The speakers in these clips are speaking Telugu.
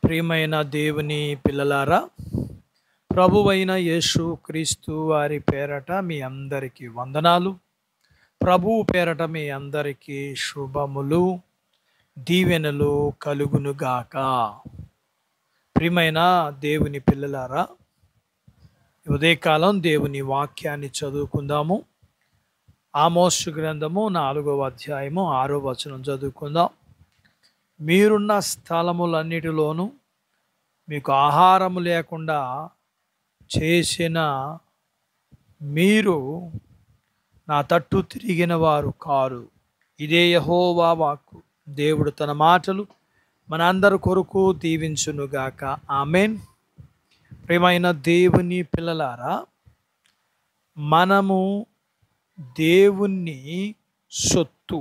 ప్రియమైన దేవుని పిల్లలారా, ప్రభువైన యేసు క్రీస్తు వారి పేరట మీ అందరికీ వందనాలు. ప్రభువు పేరట మీ అందరికీ శుభములు, దీవెనలు కలుగునుగాక. ప్రియమైన దేవుని పిల్లలారా, ఉదయకాలం దేవుని వాక్యాన్ని చదువుకుందాము. ఆమోసు గ్రంథము 4వ అధ్యాయము 6వ వచనం చదువుకుందాం. మీరున్న స్థలములన్నిటిలోనూ మీకు ఆహారము లేకుండా చేసిన మీరు నా తట్టు తిరిగిన వారు కారు. ఇదే యెహోవా వాక్కు. దేవుడు తన మాటలు మనందరి కొరకు దీవించునుగాక. ఆమేన్. ప్రియమైన దేవుని పిల్లలారా, మనము దేవుని సొత్తు,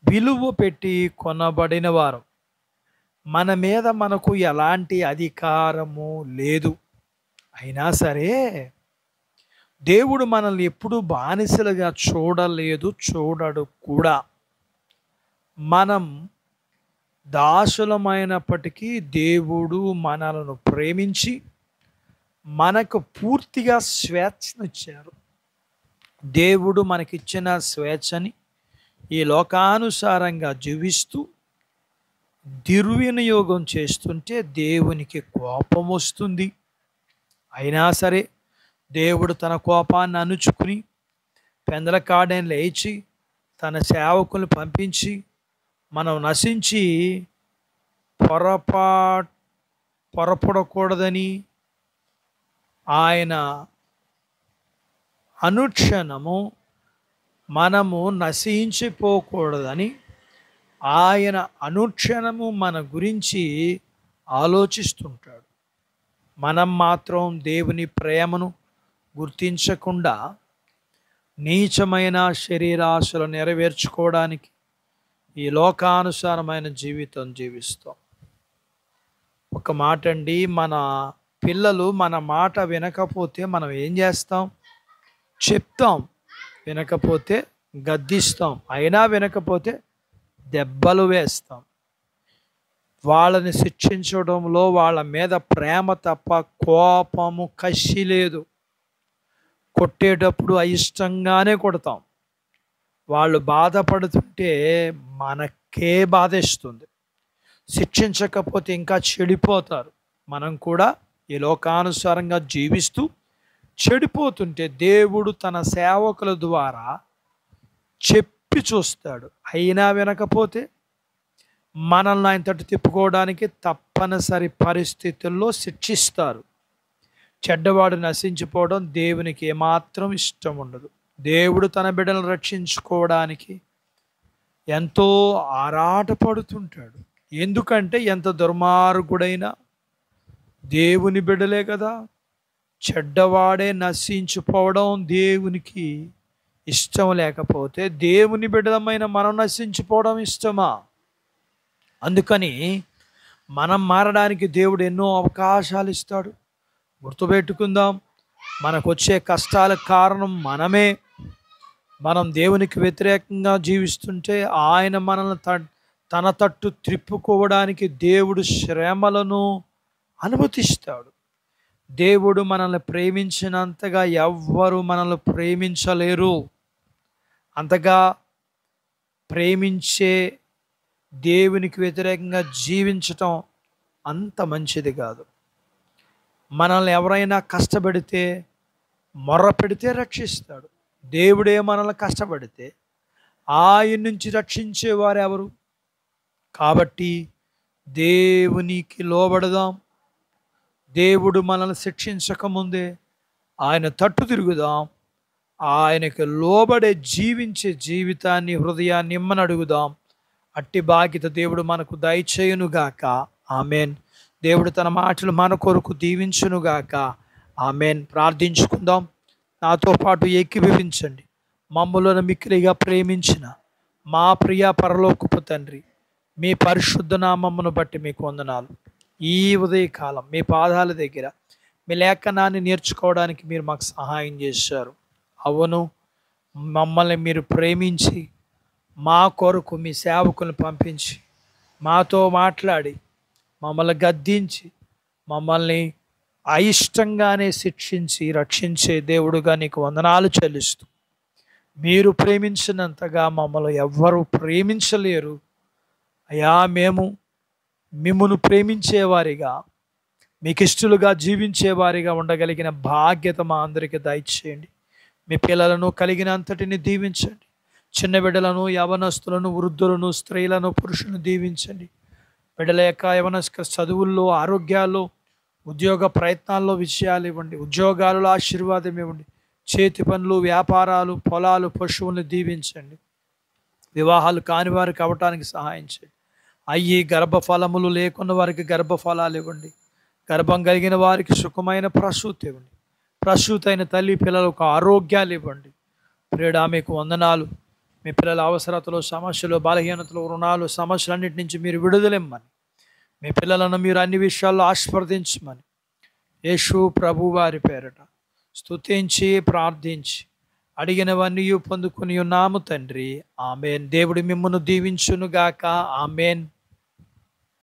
విలువ పెట్టి కొనబడిన వారు. మన మీద మనకు ఎలాంటి అధికారము లేదు. అయినా సరే దేవుడు మనల్ని ఎప్పుడూ బానిసలుగా చూడలేదు, చూడడు కూడా. మనం దాసులమైనప్పటికీ దేవుడు మనలను ప్రేమించి మనకు పూర్తిగా స్వేచ్ఛనిచ్చారు. దేవుడు మనకిచ్చిన స్వేచ్ఛని ఈ లోకానుసారంగా జీవిస్తూ దుర్వినియోగం చేస్తుంటే దేవునికి కోపం వస్తుంది. అయినా సరే దేవుడు తన కోపాన్ని అణుచుకుని పెందలకాడని లేచి తన సేవకులను పంపించి మనం నశించి పొరపడకూడదని ఆయన అనుక్షణము మనము నశించిపోకూడదని ఆయన అనుక్షణము మన గురించి ఆలోచిస్తుంటాడు. మనం మాత్రం దేవుని ప్రేమను గుర్తించకుండా నీచమైన శరీరాశలు నెరవేర్చుకోవడానికి ఈ లోకానుసారమైన జీవితం జీవిస్తాం. ఒక మాట అండి, మన పిల్లలు మన మాట వినకపోతే మనం ఏం చేస్తాం? చెప్తాం. వినకపోతే గద్దిస్తాం. అయినా వినకపోతే దెబ్బలు వేస్తాం. వాళ్ళని శిక్షించడంలో వాళ్ళ మీద ప్రేమ తప్ప కోపము, కసి లేదు. కొట్టేటప్పుడు అయిష్టంగానే కొడతాం. వాళ్ళు బాధపడుతుంటే మనకే బాధేస్తుంది. శిక్షించకపోతే ఇంకా చెడిపోతారు. మనం కూడా ఈ లోకానుసారంగా జీవిస్తూ చెడిపోతుంటే దేవుడు తన సేవకుల ద్వారా చెప్పి చూస్తాడు. అయినా వినకపోతే మనల్ని ఆయన తట్టు తిప్పుకోవడానికి తప్పనిసరి పరిస్థితుల్లో శిక్షిస్తారు. చెడ్డవాడు నశించిపోవడం దేవునికి ఏమాత్రం ఇష్టం ఉండదు. దేవుడు తన బిడ్డలను రక్షించుకోవడానికి ఎంతో ఆరాటపడుతుంటాడు. ఎందుకంటే ఎంత దుర్మార్గుడైనా దేవుని బిడ్డలే కదా. చెడ్డవాడే నశించిపోవడం దేవునికి ఇష్టం లేకపోతే దేవుని బిడ్డలమైన మనం నశించిపోవడం ఇష్టమా? అందుకని మనం మారడానికి దేవుడు ఎన్నో అవకాశాలు ఇస్తాడు. గుర్తుపెట్టుకుందాం, మనకు వచ్చే కష్టాలకు కారణం మనమే. మనం దేవునికి వ్యతిరేకంగా జీవిస్తుంటే ఆయన మనల్ని తన తట్టు త్రిప్పుకోవడానికి దేవుడు శ్రమలను అనుమతిస్తాడు. దేవుడు మనల్ని ప్రేమించినంతగా ఎవ్వరూ మనల్ని ప్రేమించలేరు. అంతగా ప్రేమించే దేవునికి వ్యతిరేకంగా జీవించటం అంత మంచిది కాదు. మనల్ని ఎవరైనా కష్టపెడితే, మొర్ర పెడితే రక్షిస్తాడు. దేవుడే మనల్ని కష్టపడితే ఆయన నుంచి రక్షించేవారు ఎవరు? కాబట్టి దేవునికి లోబడదాం. దేవుడు మనల్ని శిక్షించకముందే ఆయన తట్టు తిరుగుదాం. ఆయనకు లోబడే జీవించే జీవితాన్ని, హృదయాన్ని ఇమ్మని అడుగుదాం. అట్టి బాధ్యత దేవుడు మనకు దయచేయునుగాక. ఆమెన్. దేవుడు తన మాటలు మన కొరకు దీవించునుగాక. ఆమెన్. ప్రార్థించుకుందాం. నాతో పాటు ఏకీభవించండి. మమ్ములను మిక్కిలిగా ప్రేమించిన మా ప్రియ పరలోకపు తండ్రి, మీ పరిశుద్ధ నామమును బట్టి మీకు వందనాలు. ఈ ఉదయకాలం మీ పాదాల దగ్గర మీ లేఖనాన్ని నేర్చుకోవడానికి మీరు మాకు సహాయం చేశారు. అవును, మమ్మల్ని మీరు ప్రేమించి మా కొరకు మీ సేవకులను పంపించి మాతో మాట్లాడి మమ్మల్ని గద్దించి మమ్మల్ని అయిష్టంగానే శిక్షించి రక్షించే దేవుడుగా నీకు వందనాలు చెల్లిస్తూ, మీరు ప్రేమించినంతగా మమ్మల్ని ఎవ్వరూ ప్రేమించలేరు అయ్యా. మేము మిమ్మును ప్రేమించేవారిగా, మీకు ఇష్టలుగా జీవించేవారిగా ఉండగలిగిన బాధ్యత మా అందరికీ దయచేయండి. మీ పిల్లలను కలిగినంతటిని దీవించండి. చిన్న బిడ్డలను, యవనస్తులను, వృద్ధులను, స్త్రీలను, పురుషులను దీవించండి. బిడ్డల యొక్క యవన చదువుల్లో, ఆరోగ్యాల్లో, ఉద్యోగ ప్రయత్నాల్లో విజయాలు ఇవ్వండి. ఉద్యోగాలలో ఆశీర్వాదం ఇవ్వండి. చేతి పనులు, వ్యాపారాలు, పొలాలు, పశువులను దీవించండి. వివాహాలు కాని వారికి అవ్వటానికి సహాయం చేయండి. అయ్యి గర్భఫలములు లేకున్న వారికి గర్భఫలాలు ఇవ్వండి. గర్భం కలిగిన వారికి సుఖమైన ప్రసూతి ఇవ్వండి. ప్రసూతి అయిన తల్లి పిల్లలకు ఆరోగ్యాలు ఇవ్వండి. ప్రియుడా, మీకు వందనాలు. మీ పిల్లల అవసరతలు, సమస్యలు, బలహీనతలు, రుణాలు, సమస్యలన్నిటి నుంచి మీరు విడుదలిమ్మని, మీ పిల్లలను మీరు అన్ని విషయాల్లో ఆశీర్వదించమని యేసు ప్రభు వారి పేరట స్తుతించి ప్రార్థించి అడిగినవన్నీ పొందుకుని ఉన్నాము తండ్రి. ఆమెన్. దేవుడు మిమ్మును దీవించునుగాక. ఆమెన్.